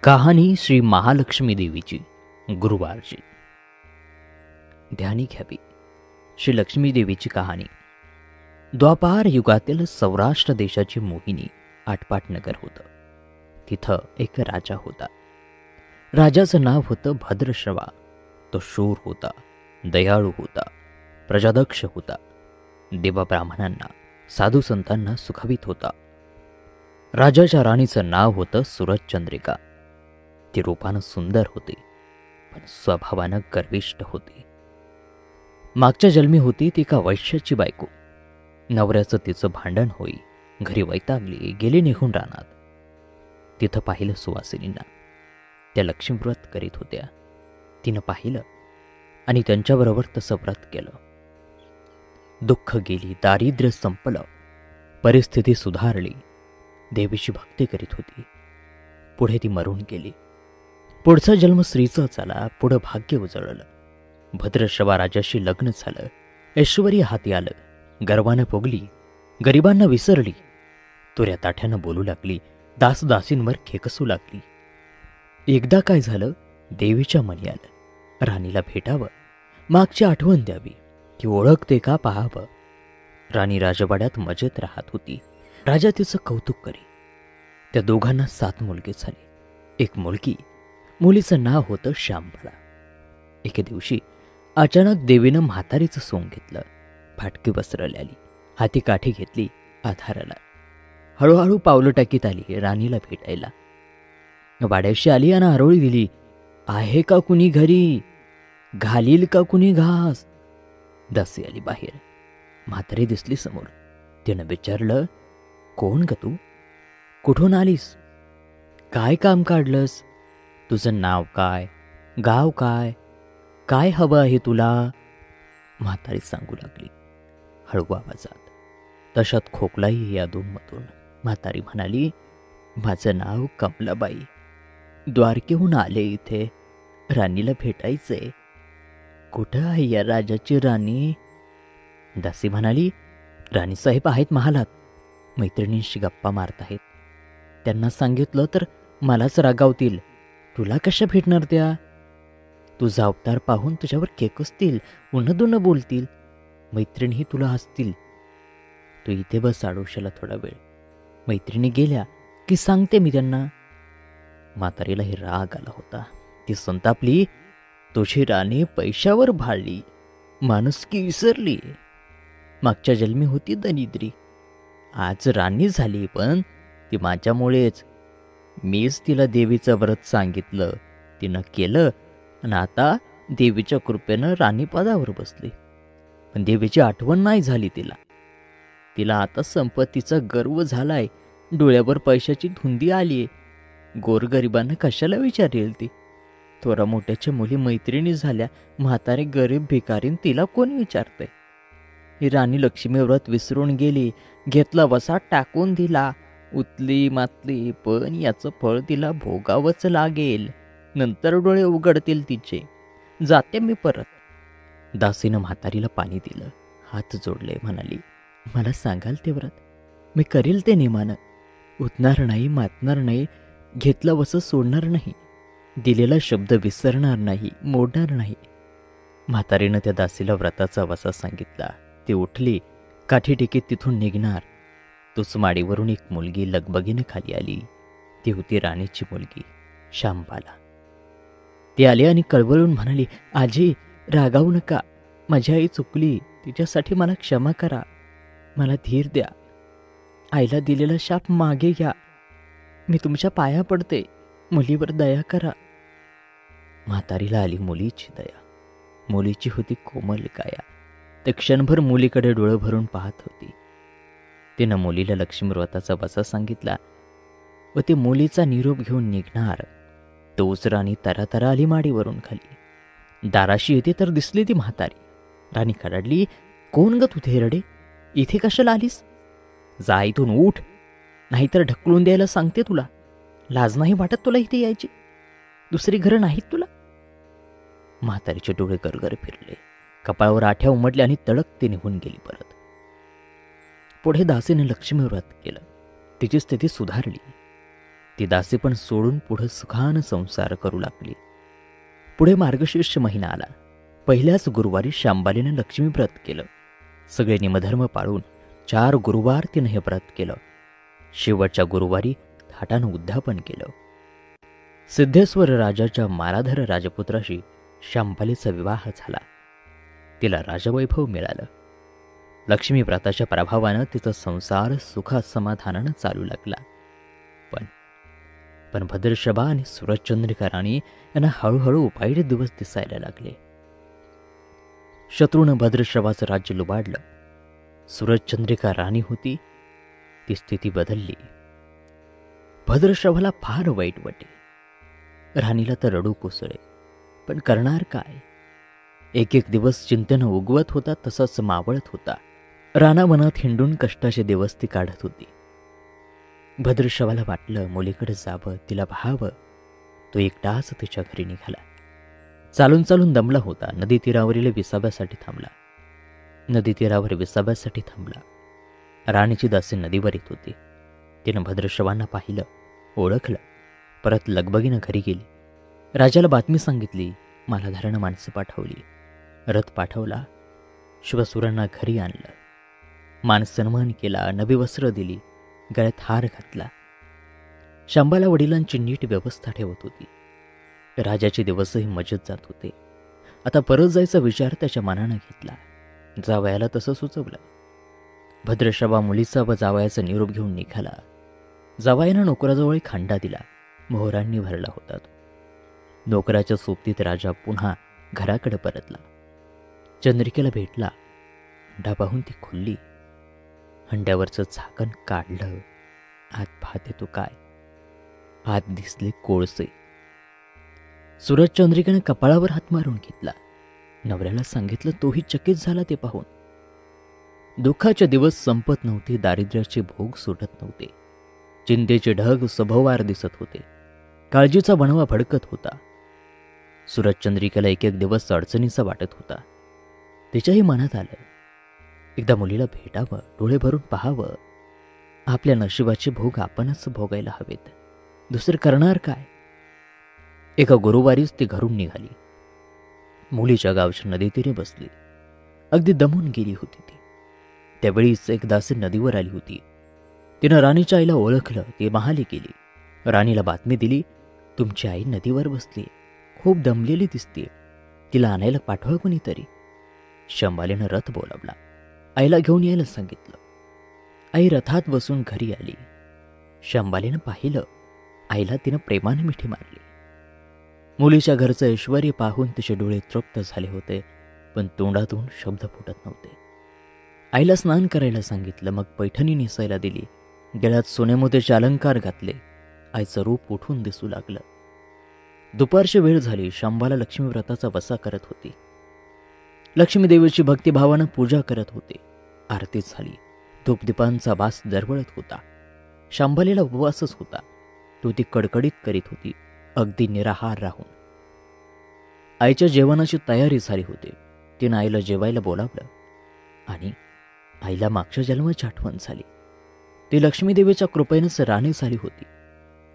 कहाणी श्री महालक्ष्मी देवीची गुरुवारची. ध्यानी घ्यावी. श्री लक्ष्मी देवीची कहाणी. द्वापार युगातील सौराष्ट्र देशाची मोहिनी आटपाट नगर होतं. तिथं एक राजा होता. राजाचं नाव होतं भद्रश्रवा. तो शूर होता, दयाळू होता, प्रजादक्ष होता. देवा ब्राह्मणांना, साधू संतांना सुखवित होता. राजाच्या राणीचं नाव होतं सुरजचंद्रिका. ती रूपानं सुंदर होती, पण स्वभावानं गर्विष्ठ होती. मागच्या जन्मी होती ती एका वैश्याची बायको. नवऱ्याचं तिचं भांडण होई, घरी वैतागली, गेली निघून रानात. तिथं पाहिलं सुवासिनींना. त्या लक्ष्मीव्रत करीत होत्या. तिनं पाहिलं आणि त्यांच्याबरोबर तसं व्रत केलं. दुःख गेली, दारिद्र्य संपलं, परिस्थिती सुधारली. देवीची भक्ती करीत होती. पुढे ती मरून गेली. पुढचा जन्म स्त्रीचा झाला. पुढं भाग्य उजळलं. भद्रश्रवा राजाशी लग्न झालं. ऐश्वर्य हाती आलं. गर्वानं फुगली, गरिबांना विसरली. तुऱ्या ताठ्यानं बोलू लागली, दासदासींवर खेकसू लागली. एकदा काय झालं, देवीच्या मनी आलं राणीला भेटावं, मागची आठवण द्यावी, ती ओळखते का पाहावं. राणी राजवाड्यात मजेत राहत होती. राजा तिचं कौतुक करी. त्या दोघांना 7 मुलगे झाले. एक मुलगी, मुलीचं नाव होतं श्यामबाला. एके दिवशी अचानक देवीनं म्हातारीचं सोंग घेतलं. फाटकी वस्त्र आली, हाती काठी घेतली, आधाराला. हळूहळू पावलं टाकीत आली राणीला भेटायला. वाड्याशी आली आणि आरोळी दिली. आहे का कुणी घरी? घालील का कुणी घास? दासी आली बाहेर. म्हातारी दिसली समोर. तिनं विचारलं, कोण ग तू? कुठून आलीस? काय काम काढलंस? तुझं नाव काय? गाव काय? काय हवं आहे तुला? म्हातारी सांगू लागली हळू आवाजात. तशात खोकलाही अधूनमधून. म्हातारी म्हणाली, माझं नाव कमलाबाई. द्वारकेहून आले इथे. राणीला भेटायचंय. कुठं आहे या राजाची राणी? दासी म्हणाली, राणीसाहेब आहेत महालात. मैत्रिणींशी गप्पा मारत आहेत. त्यांना सांगितलं तर मलाच रागावतील. तुला कशा भेटणार त्या? तुझा अवतार पाहून तुझ्यावर केकसतील, उन्हदुन्ह बोलतील. मैत्रिणीही तुला हसतील. तू इथे बस आडोशाला थोडा वेळ. मैत्रिणी गेल्या की सांगते मी त्यांना. म्हातारीलाही राग आला होता. ती संतापली, तुझी राणी पैशावर भाळली, माणुसकी विसरली. मागच्या जन्मी होती दरिद्री. आज राणी झाली, पण ती माझ्यामुळेच. मीच तिला देवीचं व्रत सांगितलं, तिनं केलं आणि आता देवीच्या कृपेनं राणीपदावर बसली. पण देवीची आठवण नाही झाली तिला. तिला आता संपत्तीचा गर्व झालाय. डोळ्यावर पैशाची धुंदी आलीये. गोरगरिबांना कशाला विचारेल ती? थोरा मोठ्याच्या मुली मैत्रिणी झाल्या. म्हातारे गरीब भिकारीन तिला कोण विचारतंय? ही राणी लक्ष्मी व्रत विसरून गेली. घेतला वसा टाकून दिला. उतली मातली, पण याचं फळ तिला भोगावंच लागेल. नंतर डोळे उघडतील तिचे. जाते मी परत. दासीनं म्हातारीला पाणी दिलं, हात जोडले. म्हणाली, मला सांगाल ते व्रत, मी करील ते नेमानं. उठणार नाही, मातणार नाही, घेतला वस सोडणार नाही, दिलेला शब्द विसरणार नाही, मोडणार नाही. म्हातारीनं त्या दासीला व्रताचा वसा सांगितला. ती उठली, काठी टेकीत तिथून निघणार. तोच माडीवरून एक मुलगी लगबगीनं खाली आली. ती होती राणीची मुलगी श्यामबाला. ती आली आणि कळवळून म्हणाली, आजी रागावू नका. माझी आई चुकली. तिच्यासाठी मला क्षमा करा. मला धीर द्या. आईला दिलेला शाप मागे घ्या. मी तुमच्या पाया पडते. मुलीवर दया करा. म्हातारीला आली मुलीची दया. मुलीची होती कोमल काया. ते क्षणभर मुलीकडे डोळं भरून पाहत होती. तिनं मुलीला लक्ष्मीव्रताचा वसा सांगितला व ती मुलीचा निरोप घेऊन निघणार. तोच राणी तरातरा आली माडीवरून खाली. दाराशी येते तर दिसली ती म्हातारी. राणी खडाडली, कोण ग तू थेरडे? इथे कशाला आलीस? जा इथून, उठ, नाहीतर ढकलून द्यायला सांगते तुला. लाज नाही वाटत तुला इथे यायची? दुसरी घरं नाहीत तुला? म्हातारीचे डोळे गरगर फिरले. कपाळावर आठ्या उमटल्या आणि तडक ती निघून गेली परत. पुढे दासीने लक्ष्मी व्रत केलं. तिची स्थिती सुधारली. ती दासीपण सोडून पुढे सुखान संसार करू लागली. पुढे मार्गशीर्ष महिना आला. पहिल्याच गुरुवारी शांबालीने लक्ष्मी व्रत केलं. सगळे निमधर्म पाळून 4 गुरुवार तिनं हे व्रत केलं. शेवटच्या गुरुवारी थाटानं उद्यापन केलं. सिद्धेश्वर राजाच्या मालाधर राजपुत्राशी शांबालीचा विवाह झाला. तिला राजवैभव मिळालं. लक्ष्मी व्रताच्या प्रभावानं तिचा संसार सुखात समाधानानं चालू लागला. पण भद्रश्रभा आणि सूरजचंद्रिका राणी यांना हळूहळू वाईट दिवस दिसायला लागले. शत्रूनं भद्रश्रभाचं राज्य लुबाडलं. सूरजचंद्रिका राणी होती, ती स्थिती बदलली. भद्रश्रभाला फार वाईट वाटे. राणीला तर रडू कोसळे. पण करणार काय? एक एक दिवस चिंतेनं उगवत होता तसाच मावळत होता. रानावनात हिंडून कष्टाचे दिवस ती काढत होती. भद्रश्रभाला वाटलं मुलीकडे जावं, तिला पाहावं. तो एकटाच तिच्या घरी निघाला. चालून चालून दमला होता. नदी तीरावरील विसाव्यासाठी थांबला. राणीची दासी नदीवर येत होती. तिनं भद्रश्रवांना पाहिलं, ओळखलं. परत लगबगीनं घरी गेली. राजाला बातमी सांगितली. मालाधारानं माणसं पाठवली. रथ पाठवला. शुभसुरांना घरी आणलं. मान सन्मान केला. नवी वस्त्र दिली. गळ्यात हार घातला. शांबाला वडिलांची नीट व्यवस्था ठेवत होती. राजाचे दिवसही मजेत जात होते. आता परत जायचा विचार त्याच्या मनानं घेतला. जावयाला तसं सुचवलं. भद्रश्रवा मुलीचा व जावयाचा निरोप घेऊन निघाला. जावयानं नोकराजवळ एक हंडा दिला. मोहरांनी भरला होता तो. नोकराच्या सोबतीत राजा पुन्हा घराकडे परतला. चंद्रिकेला भेटला. हंडा पाहून ती खुलली. हंड्यावरचं झाकण काढलं. आत पाहते तो काय, आत दिसले कोळसे. सूरजचंद्रिकेनं कपाळावर हात मारून घेतला. नवऱ्याला सांगितलं. तोही चकित झाला ते पाहून. दुःखाचे दिवस संपत नव्हते. दारिद्र्याचे भोग सुटत नव्हते. चिंतेचे ढग सभोवार दिसत होते. काळजीचा बनवा भडकत होता. सूरजचंद्रिकेला एक एक दिवस अडचणीचा वाटत होता. तिच्याही मनात आलं, एकदा मुलीला भेटावं, डोळे भरून पाहावं. आपल्या नशिबाचे भोग आपणच भोगायला हवेत. दुसरं करणार काय? एका गुरुवारीच ती घरून निघाली. मुलीच्या गावच्या नदीतीरे बसली. अगदी दमून गेली होती ती. त्यावेळीच एक दासी नदीवर आली होती. तिनं राणीच्या आईला ओळखलं. ती महाली गेली. राणीला बातमी दिली, तुमची आई नदीवर बसली, खूप दमलेली दिसते, तिला आणायला पाठवा कोणीतरी. शंबालीनं रथ बोलावला. आईला घेऊन यायला सांगितलं. आई रथात बसून घरी आली. शंबालीनं पाहिलं. आईला तिनं प्रेमाने मिठी मारली. मुलीच्या घरचं ऐश्वर्य पाहून तिचे डोळे तृप्त झाले होते, पण तोंडातून शब्द फुटत नव्हते. आईला स्नान करायला सांगितलं. मग पैठणी नेसायला दिली. गळ्यात सोन्यामोत्याचे अलंकार घातले. आईचं रूप उठून दिसू लागलं. दुपारची वेळ झाली. शांबाला लक्ष्मी व्रताचा वसा करत होती. लक्ष्मी देवीची भक्तिभावानं पूजा करत होते. आरती झाली. धूपदीपांचा वास दरवळत होता. शांबालीला उपवासच होता. तो ती कडकडीत करीत होती, अगदी निराहार राहून. आईच्या जेवणाची तयारी झाली होती. तिनं आईला जेवायला बोलावलं आणि आईला मागच्या जन्माची आठवण झाली. ती लक्ष्मीदेवीच्या कृपेनंच राणी झाली होती.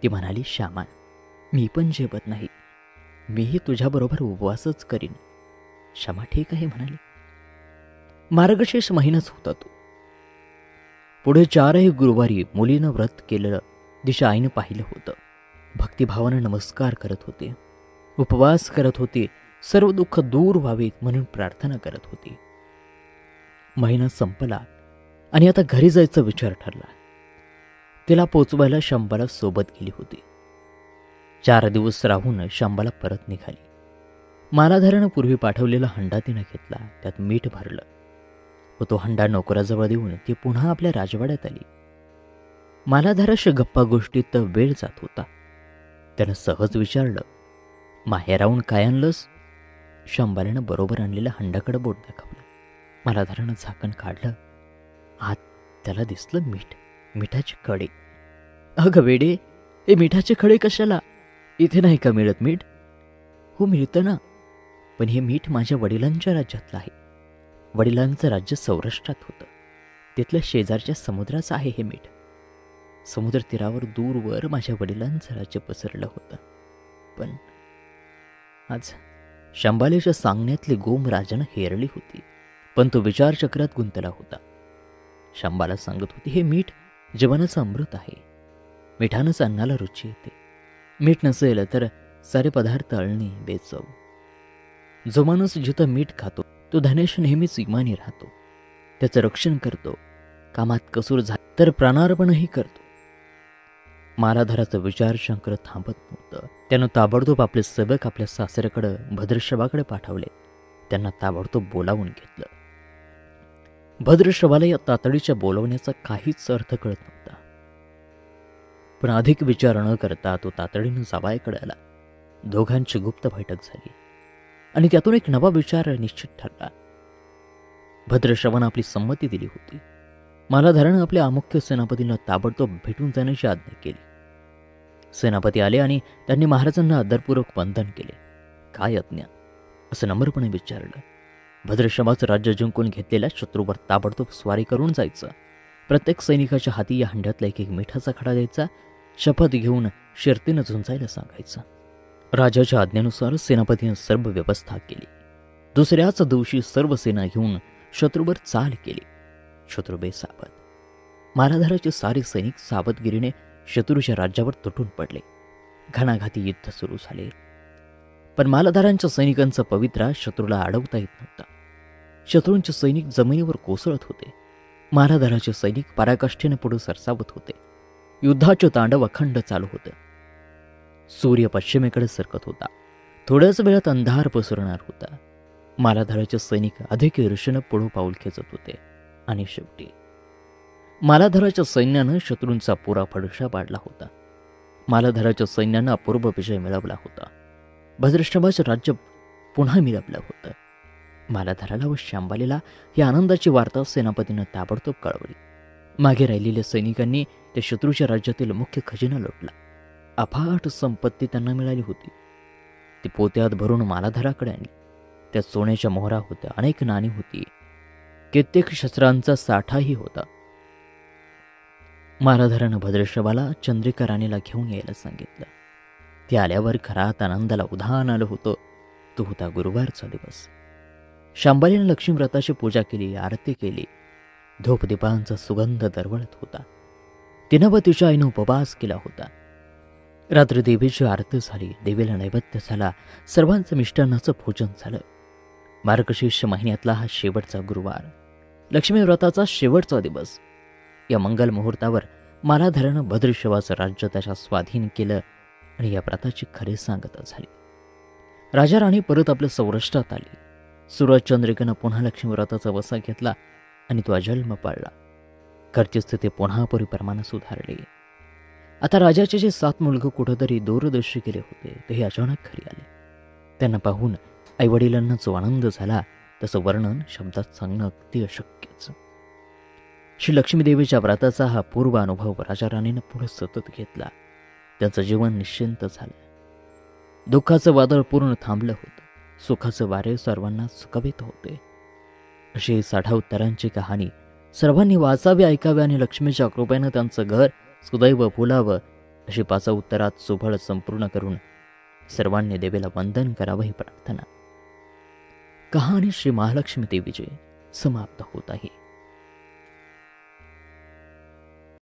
ती म्हणाली, श्यामा, मी पण जेवत नाही, मीही तुझ्याबरोबर उपवासच करीन. श्यामा ठीक आहे म्हणाली. मार्गशीर्ष महिनाच होता तो. पुढे 4ही गुरुवारी मुलीनं व्रत केलेलं दिशा आईनं पाहिलं होतं. भक्तिभावानं नमस्कार करत होते, उपवास करत होते, सर्व दुःख दूर व्हावेत म्हणून प्रार्थना करत होती. महिना संपला आणि आता घरी जायचा विचार ठरला. तिला पोचवायला शंबाला सोबत गेली होती. 4 दिवस राहून शंबाला परत निघाली. मालाधारानं पूर्वी पाठवलेला हंडा तिनं घेतला. त्यात मीठ भरलं व तो हंडा नोकराजवळ देऊन ती पुन्हा आपल्या राजवाड्यात आली. मालाधाराशी गप्पा गोष्टीत वेळ जात होता. त्यानं सहज विचारलं, माहेराहून काय आणलंस? शंबाल्यानं बरोबर आणलेल्या हंडाकडे बोट दाखवलं. मालाधारानं झाकण काढलं. आत त्याला दिसलं मीठ, मिठाचे खडे. अगं वेडे, हे मिठाचे खडे कशाला? इथे नाही का मिळत मीठ? हो मिळतं ना, पण हे मीठ माझ्या वडिलांच्या राज्यातलं आहे. वडिलांचं राज्य सौराष्ट्रात होतं. तिथल्या शेजारच्या समुद्राचं आहे हे मीठ. समुद्र तीरावर दूरवर माझ्या वडिलांचं राज्य पसरलं होतं. पण आज शंभालीच्या सांगण्यातली गोम राजानं हेरली होती, पण तो विचारचक्रात गुंतला होता. शंभाला सांगत होती, हे मीठ जीवनाचं अमृत आहे. मिठानंच अन्नाला रुची येते. मीठ नसेल तर सारे पदार्थ अळणी बेचव. जो माणूस जिथं मीठ खातो तो धनेश नेहमीच इमानी राहतो. त्याचं रक्षण करतो. कामात कसूर झाला तर प्राणार्पणही करतो. मालाधाराचं विचारचक्र थांबत नव्हतं. त्यानं ताबडतोब आपले सेवक आपल्या सासऱ्याकडे भद्रश्रवाकडे पाठवले. त्यांना ताबडतोब बोलावून घेतलं. भद्रश्रवाला या तातडीच्या बोलवण्याचा काहीच अर्थ कळत नव्हता. पण अधिक विचार न करता तो तातडीनं जावयाकडे आला. दोघांची गुप्त बैठक झाली आणि त्यातून एक नवा विचार निश्चित ठरला. भद्रश्रवानं आपली संमती दिली होती. मालाधारानं आपल्या अमुख्य सेनापतींना ताबडतोब भेटून जाण्याची आज्ञा केली. सेनापती आले आणि त्यांनी महाराजांना आदरपूर्वक वंदन केले. काय आज्ञा असं नम्रपणे विचारलं. भद्रश्रवाचं राज्य जिंकून घेतलेल्या शत्रूवर ताबडतोब स्वारी करून जायचं. प्रत्येक सैनिकाच्या हाती या हंड्यातला एक मिठाचा खडा द्यायचा. शपथ घेऊन शर्तीनं झुंजायला सांगायचं. राजाच्या आज्ञेनुसार सेनापतीनं सर्व व्यवस्था केली. दुसऱ्याच दिवशी सर्व सेना घेऊन शत्रूवर चाल केली. शत्रू बेसावध. मालाधाराचे सारे सैनिक सावधगिरीने शत्रूच्या राज्यावर तुटून पडले. घणाघाती युद्ध सुरू झाले. पण मालाधारांच्या सैनिकांचा पवित्रा शत्रूला अडवता येत नव्हता. शत्रूंचे सैनिक जमिनीवर कोसळत होते. मालाधाराचे सैनिक पराकाष्ठेने पुढे सरसावत होते. युद्धाचे तांडव अखंड चालू होते. सूर्य पश्चिमेकडे सरकत होता. थोड्याच वेळात अंधार पसरणार होता. मालाधाराचे सैनिक अधिक ईर्षेने पुढे पाऊल खेचत होते आणि शेवटी मालाधाराच्या सैन्यानं शत्रूंचा पुरा फडशा पाडला होता. मालाधाराच्या सैन्यानं अपूर्व विजय मिळवला होता. भद्रश्रवाचं राज्य पुन्हा मिळवलं होतं. मालाधाराला व शंभालीला ही आनंदाची वार्ता सेनापतीनं ताबडतोब कळवली. मागे राहिलेल्या सैनिकांनी त्या शत्रूच्या राज्यातील मुख्य खजिना लुटला. अफाट संपत्ती त्यांना मिळाली होती. ती पोत्यात भरून मालाधाराकडे आणली. त्यात सोन्याच्या मोहरा होत्या, अनेक नाणी होती, कित्येक शस्त्रांचा साठाही होता. मालाधारानं भद्रश्रवाला चंद्रिका राणीला घेऊन यायला सांगितलं. ती आल्यावर घरात आनंदाला उधाण आलं होतं. तो होता गुरुवारचा दिवस. शंभालीनं लक्ष्मीव्रताची पूजा केली, आरती केली. धूपदीपांचा सुगंध दरवळत होता. तिनं व तिच्या आईनं उपवास केला होता. रात्री देवीची आरती झाली. देवीला नैवेद्य झाला. सर्वांचं मिष्टान्नाचं भोजन झालं. मार्गशीर्ष महिन्यातला हा शेवटचा गुरुवार, लक्ष्मीव्रताचा शेवटचा दिवस. या मंगल मुहूर्तावर मालाधारानं भद्रश्रवाचं राज्य त्याच्या स्वाधीन केलं आणि या व्रताची खरी सांगता झाली. राजा राणी परत आपल्या सौराष्ट्रात आली. सूरजचंद्रिकेनं पुन्हा लक्ष्मीव्रताचा वसा घेतला आणि तो अजन्म पाळला. घरची स्थिती पुन्हा पूर्वीप्रमाणे सुधारली. आता राजाचे जे 7 मुलगे कुठेतरी दूरदर्शी गेले होते ते हे अचानक घरी आले. त्यांना पाहून आईवडिलांना जो आनंद झाला तसं वर्णन शब्दात सांगणं अगदी अशक्यच. श्री लक्ष्मीदेवीच्या व्रताचा हा पूर्व अनुभव राजा राणीनं पुढे सतत घेतला. त्यांचं जीवन निश्चिंत झालं. दुःखाचं वादळ पूर्ण थांबलं होतं. सुखाचं वारे सर्वांना सुखवित होते. अशी 60 उत्तरांची कहाणी सर्वांनी वाचावी, ऐकावी आणि लक्ष्मीच्या कृपेनं त्यांचं घर सुदैव फुलावं अशी 5 उत्तरात सुफळ संपूर्ण करून सर्वांनी देवीला वंदन करावं ही प्रार्थना. कहाणी श्री महालक्ष्मी देवीची समाप्त होत आहे.